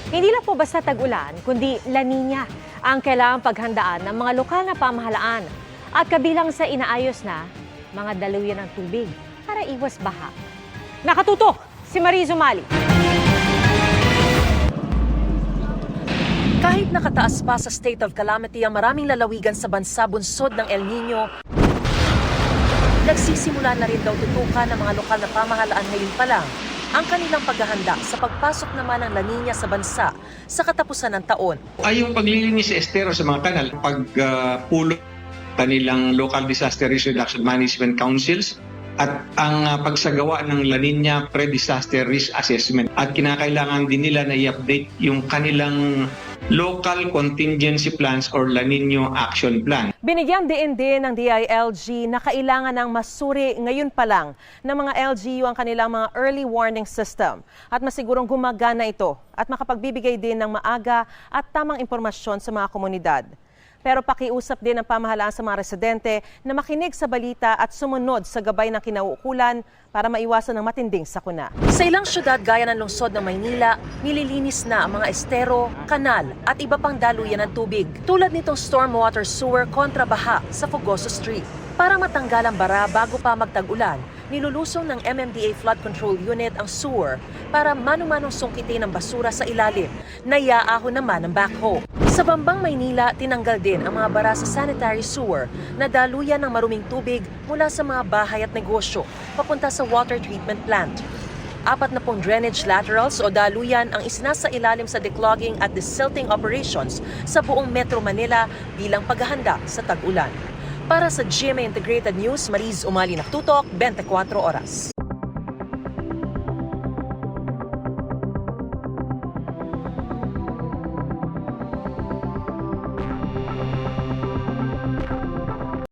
Hindi lang po basta tag-ulan, kundi La Nina ang kailangang paghandaan ng mga lokal na pamahalaan at kabilang sa inaayos na mga daluyan ng tubig para iwas baha. Nakatutok si Mariz Umali. Kahit nakataas pa sa state of calamity ang maraming lalawigan sa bansa bunsod ng El Nino, nagsisimula na rin daw tutukan ng mga lokal na pamahalaan ngayon pa lang ang kanilang paghahanda sa pagpasok naman ng La Nina sa bansa sa katapusan ng taon. Ay yung paglilinis sa estero sa mga kanal, pagpulot kanilang local disaster risk reduction management councils at ang pagsagawa ng La Nina pre-disaster risk assessment. At kinakailangan din nila na i-update yung kanilang local contingency plans or La Nina action plan. Binigyang diin din ng DILG na kailangan ng masuri ngayon pa lang ng mga LGU ang kanilang mga early warning system at masigurong gumagana ito at makapagbibigay din ng maaga at tamang impormasyon sa mga komunidad. Pero pakiusap din ng pamahalaan sa mga residente na makinig sa balita at sumunod sa gabay ng kinauukulan para maiwasan ng matinding sakuna. Sa ilang syudad gaya ng lungsod ng Maynila, nililinis na ang mga estero, kanal at iba pang daluyan ng tubig. Tulad nitong stormwater sewer kontra baha sa Fugoso Street. Para matanggal ang bara bago pa magtag-ulan, nilulusong ng MMDA Flood Control Unit ang sewer para mano-manong sungkitin ang basura sa ilalim. Naiaahon naman ang backhoe. Sa Bambang, Maynila, tinanggal din ang mga bara sa sanitary sewer na daluyan ng maruming tubig mula sa mga bahay at negosyo papunta sa water treatment plant. 40 drainage laterals o daluyan ang isinasa ilalim sa declogging at desilting operations sa buong Metro Manila bilang paghahanda sa tag-ulan. Para sa GMA Integrated News, Mariz Umali Naktutok, 24 Oras.